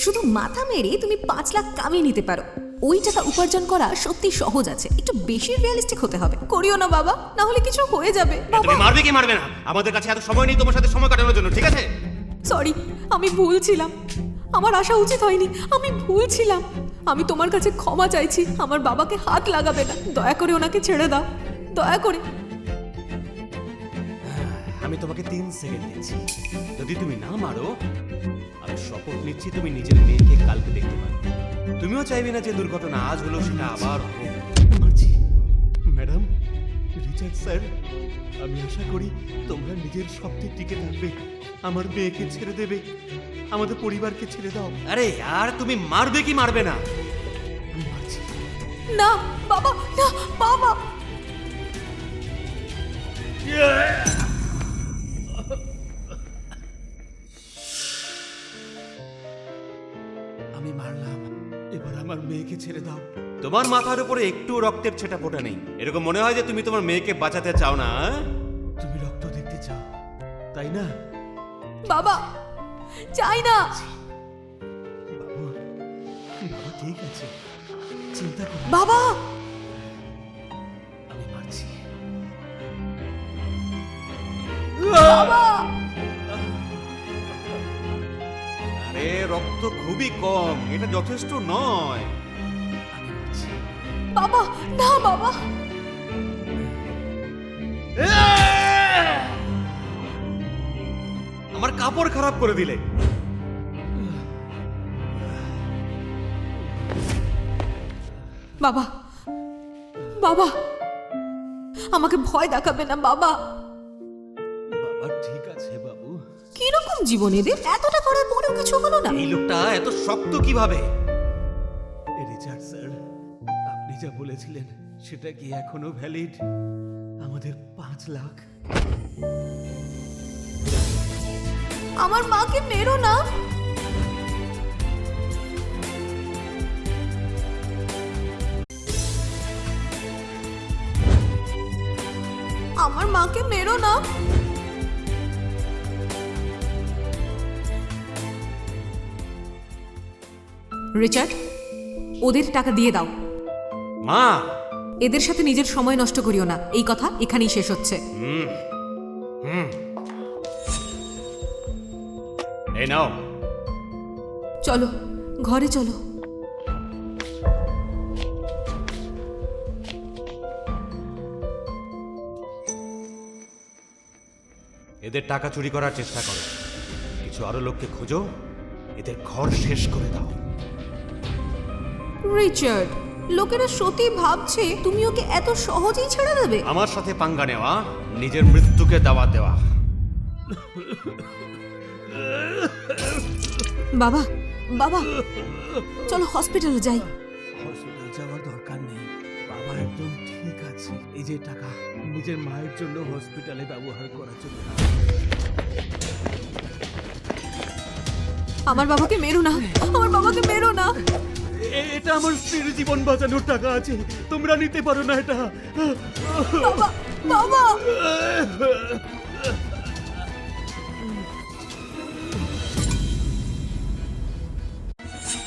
শুধু মাথা মেরে তুমি 5 লাখ কামিয়ে নিতে পারো। ওই টাকা উপার্জন করা সত্যি সহজ আছে, একটু বেশি রিয়েলিস্টিক হতে হবে। করিও না বাবা, না হলে কিছু হয়ে যাবে। তুমি মারবে কি মারবে না? আমাদের কাছে এত সময় নেই তোমার সাথে সময় কাটানোর জন্য, ঠিক আছে? সরি, আমি ভুল ছিলাম, আমার আসা উচিত হয়নি, আমি ভুল ছিলাম। আমি তোমার কাছে ক্ষমা চাইছি। আমার বাবাকে হাত লাগাবে না, দয়া করে ওনাকে ছেড়ে দাও, দয়া করে। আমি তোমাকে 3 সেকেন্ড দিচ্ছি, যদি তুমি না মারো আমি শপথ নিচ্ছি তুমি নিজের মেয়েকে কালকে দেখতে পাবে। তুমিও চাইবে না যে দুর্ঘটনা আজ হলো সেটা আবার হোক। মারছি ম্যাডাম, রিচার্ড স্যার, আমি আশা করি তোমরা নিজের শক্তি টিকে থাকবে, আমার মেয়েকে ছেড়ে দেবে, আমাদের পরিবারকে ছেড়ে দাও। আরে আর তুমি মারবে কি মারবে না? আমি মারছি না বাবা, না বাবা। আমি মারলাম, এবার আমার মেয়েকে ছেড়ে দাও। তোমার মাথার উপরে একটু রক্তের ছেটা ফোটা নেই, এরকম মনে হয় যে তুমি তোমার মেয়েকে বাঁচাতে চাও না। তুমি রক্ত দেখতে চাও, তাই না? বাবা চাই না। বাবু, বাবা ঠিক আছে, চিন্তা করো। বাবা আমি মারছি। বাবা, আরে রক্ত খুবই কম, এটা যথেষ্ট নয়। আমি মারছি। বাবা না বাবা। আমার কাপড় খারাপ করে দিলে। বাবা, বাবা আমাকে ভয় দেখাবে না বাবা। বাবা ঠিক আছে বাবু। কিরকম জীবন এদের, এতটা করার পরেও কিছু হলো না। এই লোকটা এত শক্ত কিভাবে? রিচার্ড স্যার, আপনি যা বলেছিলেন সেটা কি এখনো ভ্যালিড? আমাদের 5 লাখ। আমার মাকে মেরো না। আমার মাকে মেরো না। রিচার্ড, ওদের টাকা দিয়ে দাও। মা, এদের সাথে নিজের সময় নষ্ট করিও না, এই কথা এখানেই শেষ হচ্ছে। এই নাও। চলো ঘরে চলো। এদের টাকা চুরি করার চেষ্টা করো, কিছু আরো লোককে খোঁজো, এদের ঘর শেষ করে দাও। রিচার্ড, লোকেরা সত্যি ভাবছে তুমি ওকে এত সহজেই ছেড়ে দেবে? আমার সাথে পাঙ্গা নেওয়া, নিজের মৃত্যুকে দাওয়াত দেওয়া। বাবা, বাবা চলো হসপিটালে যাই। হসপিটাল যাওয়ার দরকার নেই, বাবা একদম ঠিক আছে। এই যে টাকা নিজের মায়ের জন্য হসপিটালে ব্যবহার করার জন্য। আমার বাবাকে মেরো না, আমার বাবাকে মেরো না। এটা আমার স্ত্রীর জীবন বাঁচানোর টাকা আছে, তোমরা নিতে পারো না এটা। বাবা, বাবা।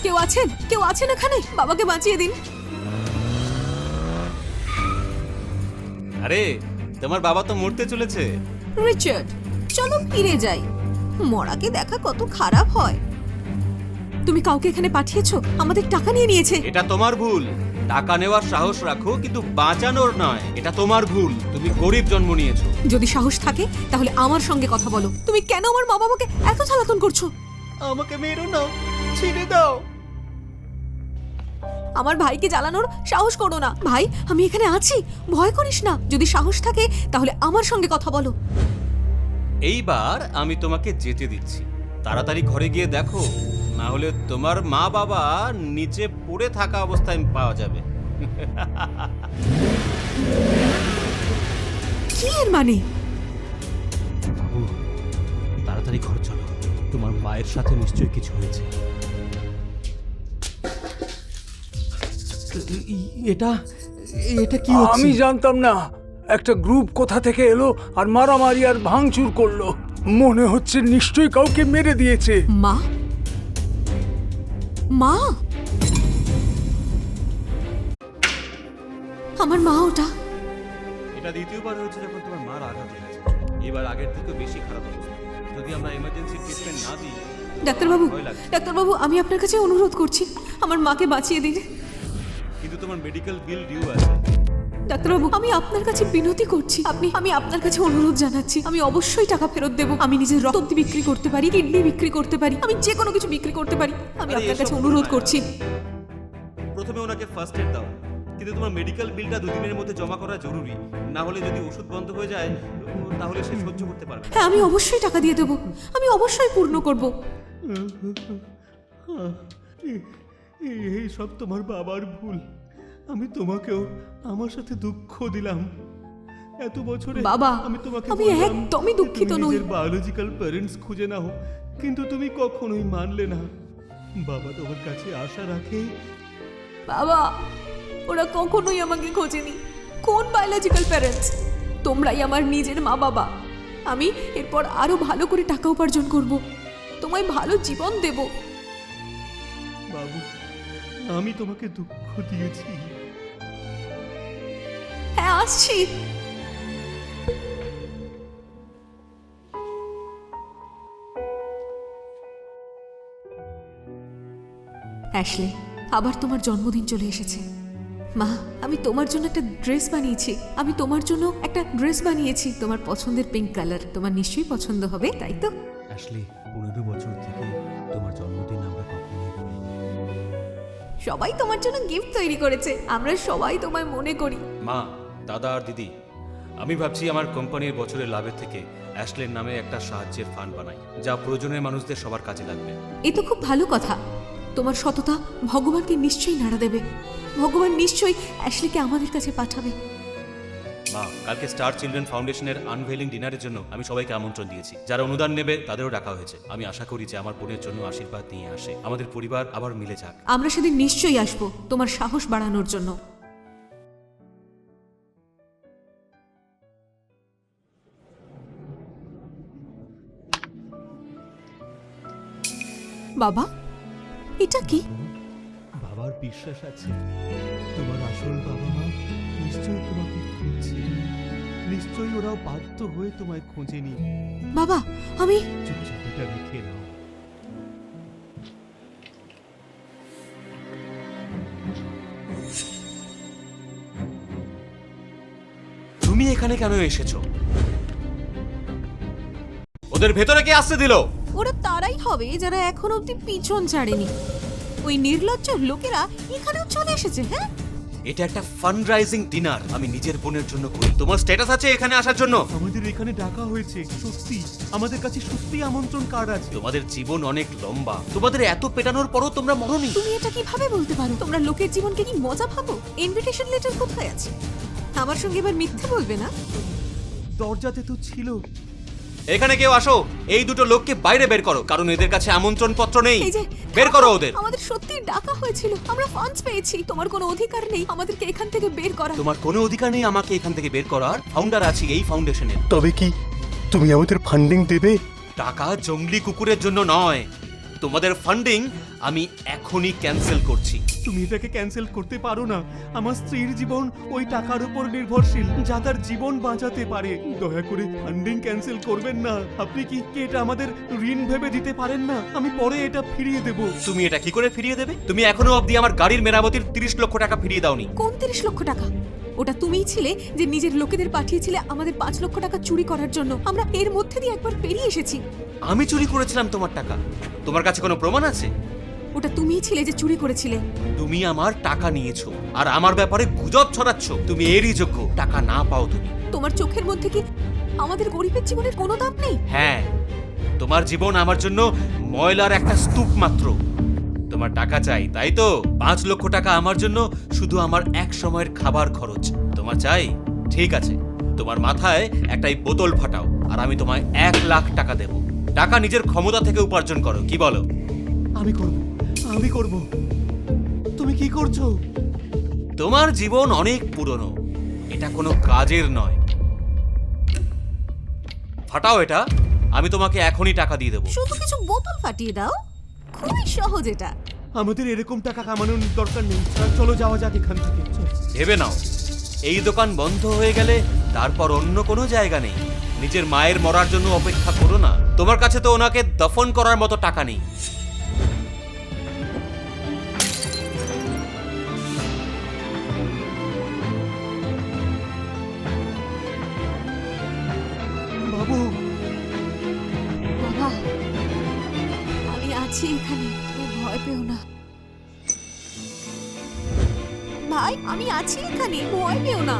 কেউ আছেন? কেউ আছেন এখানে? বাবাকে বাঁচিয়ে দিন। আরে তোমার বাবা তো মরতে চলেছে। রিচার্ড, চলো ফিরে যাই। মরাকে দেখা কত খারাপ হয়। তুমি কাউকে এখানে পাঠিয়েছো, আমাদের টাকা নিয়ে নিয়েছে। এটা তোমার ভুল, টাকা নেওয়ার সাহস রাখো কিন্তু বাঁচানোর নয়, এটা তোমার ভুল। তুমি গরিব জন্ম নিয়েছো। যদি সাহস থাকে তাহলে আমার সঙ্গে কথা বলো। তুমি কেন আমার মা বাবাকে এত জ্বালাতন করছো? আমাকে মেরো না, ছেড়ে দাও। আমার ভাইকে জ্বালানোর সাহস করো না। ভাই, আমি এখানে আছি, ভয় করিস না। যদি সাহস থাকে তাহলে আমার সঙ্গে কথা বলো। এইবার আমি তোমাকে যেতে দিচ্ছি, তাড়াতাড়ি ঘরে গিয়ে দেখো, না হলে তোমার মা বাবা নিচে পড়ে থাকা অবস্থায় পাওয়া যাবে। কি এর মানে? বাবু, তাড়াতাড়ি ঘর চলো, তোমার মায়ের সাথে নিশ্চয়ই কিছু হয়েছে। এটা এটা কি হচ্ছে? আমি জানতাম না একটা গ্রুপ কোথা থেকে এলো আর মারামারি আর ভাঙচুর করলো। মনে হচ্ছে নিশ্চয়ই কাউকে মেরে দিয়েছে। মা, মা, আমার মা ওটা। এটা দ্বিতীয়বার হয়েছে যখন তোমার মার আঘাত লেগেছে। এবার আগের থেকে বেশি খারাপ অবস্থা। যদি আমরা এমার্জেন্সি ট্রিটমেন্ট না দিই, ডাক্তারবাবু, ভয় লাগছে। ডাক্তারবাবু, আমি আপনার কাছে অনুরোধ করছি, আমার মাকে বাঁচিয়ে দিন। কিন্তু তোমার মেডিকেল বিল ডিউ আছে। ডাক্তারবাবু, আমি আপনার কাছে বিনতি করছি, আমি আপনার কাছে অনুরোধ জানাচ্ছি, আমি অবশ্যই টাকা ফেরত দেবো। আমি নিজের রক্ত অবধি বিক্রি করতে পারি, কিডনি বিক্রি করতে পারি, আমি যে কোনো কিছু বিক্রি করতে পারি। আমি আরে আপনার কাছে এসব অনুরোধ করো না। করছি। প্রথমে ওনাকে ফার্স্ট এড দাও, কিন্তু তোমার মেডিকেল বিলটা 2 দিনের মধ্যে জমা করা জরুরি। না হলে যদি ওষুধ বন্ধ হয়ে যায়, তাহলে সে সহ্য করতে পারবে না। হ্যাঁ, আমি অবশ্যই টাকা দিয়ে দেবো, আমি অবশ্যই পূর্ণ করব। এই সব তোমার বাবার ভুল। আমি তোমাকেও আমার সাথে দুঃখ দিলাম। এত বছরে বাবা, আমি তোমাকে আমি বললাম একদমই যে দুঃখিত তুমি নই। নিজের বায়োলজিক্যাল প্যারেন্টস খুঁজে নাও, কিন্তু তুমি কখনোই মানলে না। বাবা তোমার কাছে আশা রাখে। বাবা, ওরা কখনোই আমাকে খোঁজেনি। কোন বায়োলজিক্যাল প্যারেন্টস? তোমরাই আমার নিজের মা বাবা। আমি এরপর আরো ভালো করে টাকা উপার্জন করব, তোমায় ভালো জীবন দেব। বাবু, আমি তোমাকে দুঃখ দিয়েছি। হ্যাঁ, আসছি। অ্যাশলে, আবার তোমার জন্মদিন চলে এসেছে। মা, আমি তোমার জন্য একটা ড্রেস বানিয়েছি। তোমার পছন্দের পিঙ্ক কালার। তোমার নিশ্চয়ই পছন্দ হবে, তাই তো? আসলে 15 বছর থেকে তোমার জন্মদিন আমরা কখনোই ভুলিনি। সবাই তোমার জন্য গিফট তৈরি করেছে, আমরা সবাই তোমায় মনে করি। মা, দাদা আর দিদি, আমি ভাবছি আমার কোম্পানির বছরের লাভের থেকে অ্যাশলের নামে একটা সাহায্যের ফান্ড বানাই, যা প্রয়োজনীয় মানুষদের সবার কাজে লাগবে। এ তো খুব ভালো কথা। তোমার সততা ভগবানকে নিশ্চয়ই নাড়া দেবে। ভগবান নিশ্চয়ই অ্যাশলিকে আমাদের কাছে পাঠাবে। মা, কালকে স্টার চিলড্রেন ফাউন্ডেশনের আনভেলিং ডিনারের জন্য আমি সবাইকে আমন্ত্রণ দিয়েছি। যারা অনুদান নেবে তাদেরও ডাকা হয়েছে। আমি আশা করি যে আমার বোনের জন্য আশীর্বাদ নিয়ে আসে, আমাদের পরিবার আবার মিলে যাক। আমরা সেদিন নিশ্চয়ই আসবো তোমার সাহস বাড়ানোর জন্য। বাবা, এটা কি? বাবার বিশ্বাস আছে তোমার আসল বাবা মা নিশ্চয়ই তোমাকে খুঁজছে। নিশ্চয়ই ওরাও বাধ্য হয়ে তোমায় খোঁজেনি। বাবা, আমি চুপচাপ এটা রেখে নাও। তুমি এখানে কেন এসেছো? ওদের ভেতরে কে আসতে দিল? ওরা তারাই হবে যারা এখন অব্দি পিছন ছাড়েনি। ওই নির্লজ্জ লোকেরা এখানেও চলে এসেছে। হ্যাঁ, এটা একটা ফান্ডরাইজিং ডিনার আমি নিজের বোনের জন্য করি। তোমার স্ট্যাটাস আছে এখানে আসার জন্য? আমাদের এখানে ডাকা হয়েছে, সত্যি। আমাদের কাছে সত্যি আমন্ত্রণ কার্ড আছে। তোমাদের জীবন অনেক লম্বা, তোমাদের এত পেটানোর পরও তোমরা মরনি। তুমি এটা কিভাবে বলতে পারো? তোমরা লোকের জীবনকে কি মজা ভাবো? ইনভিটেশন লেটার কোথায় আছে? আমার সঙ্গে এবার মিথ্যে বলবে না। দরজাতে তো ছিল। এখানে কেউ আসো, এই দুটো লোককে বাইরে বের করো, কারণ এদের কাছে আমন্ত্রণ পত্র নেই। এই যে, বের করো ওদের। আমাদের সত্যি ডাকা হয়েছিল, আমরা ফান্ডস পেয়েছি। তোমার কোনো অধিকার নেই আমাদেরকে এখান থেকে বের করা। তোমার কোনো অধিকার নেই আমাকে এখান থেকে বের করার। ফাউন্ডার আছি এই ফাউন্ডেশনের। তবে কি তুমি আমাদের ফান্ডিং দেবে? টাকা জঙ্গলি কুকুরের জন্য নয়। তোমাদের ফান্ডিং আমি এখনই ক্যান্সেল করছি। তুমি এটাকে ক্যান্সেল করতে পারো না। আমার স্ত্রীর জীবন ওই টাকার উপর নির্ভরশীল, যা তার জীবন বাঁচাতে পারে। দয়া করে ফান্ডিং ক্যান্সেল করবেন না। আপনি কি এটা আমাদের ঋণ ভেবে দিতে পারেন না? আমি পরে এটা ফিরিয়ে দেব। তুমি এটা কি করে ফিরিয়ে দেবে? তুমি এখনো অবধি আমার গাড়ির মেরামতির 30 লক্ষ টাকা ফিরিয়ে দাওনি। কোন 30 লক্ষ টাকা? ওটা তুমিই ছিলে যে নিজের লোকেদের পাঠিয়েছিলে আমাদের 5 লক্ষ টাকা চুরি করার জন্য। আমরা এর মধ্যে দিয়ে একবার পেরিয়ে এসেছি। আমি চুরি করেছিলাম তোমার টাকা? তোমার কাছে কোনো প্রমাণ আছে? ওটা তুমিই ছিলে যে চুরি করেছিলে। তুমি আমার টাকা নিয়েছো আর আমার ব্যাপারে গুজব ছড়াচ্ছ। তুমি এরই যোগ্য। টাকা না পাও তুমি। তোমার চোখের মধ্যে কি আমাদের গরিবের জীবনের কোনো দাম নেই? হ্যাঁ, তোমার জীবন আমার জন্য ময়লার একটা স্তূপ মাত্র। তোমার টাকা চাই, তাই তো? 5 লক্ষ টাকা আমার জন্য শুধু আমার এক সময়ের খাবার খরচ। তোমার চাই? ঠিক আছে, তোমার মাথায় একটাই বোতল ফাটাও আর আমি তোমায় 1 লাখ টাকা দেব। টাকা নিজের ক্ষমতা থেকে উপার্জন করো, কি বলো? আমি করব। তুমি কি করছো? তোমার জীবন অনেক পুরনো, এটা কোনো কাজের নয়। ফাটাও এটা, আমি তোমাকে এখনই টাকা দিয়ে দেবো। শুধু কিছু বোতল ফাটিয়ে দাও, খুবই সহজ এটা। আমাদের এরকম টাকা কামানোর দরকার নেই। চলো যাওয়া যাক এখান থেকে। চলো। ভেবে নাও, এই দোকান বন্ধ হয়ে গেলে তারপর অন্য কোনো জায়গা নেই। নিজের মায়ের মরার জন্য অপেক্ষা করো না। তোমার কাছে তো ওনাকে দফন করার মতো টাকা নেই। বাবু, বাবা, আমি আছি এখানে, তুমি ভয় পেও না। ভাই, আমি আছি এখানে, ভয় পেও না।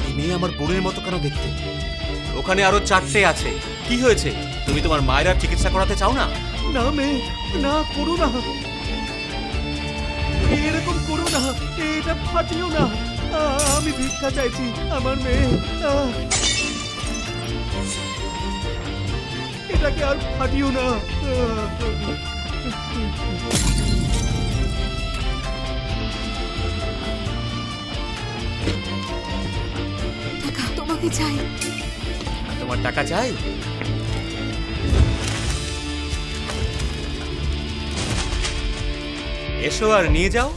এই মেয়ে আমার বোনের মতো কেন দেখতে? ওখানে আরো 4টে আছে। কি হয়েছে? তুমি তোমার মায়ের আর চিকিৎসা করাতে চাও না? না মেয়ে, না করো না, এরকম করো না, এটা ফাটিও না। আমি ভিক্ষা চাইছি, আমার মেয়ে। এটাকে আর ফাটিও না। টাকা তোমাকে চাই। তোমার টাকা চাই? এসো আর নিয়ে যাও।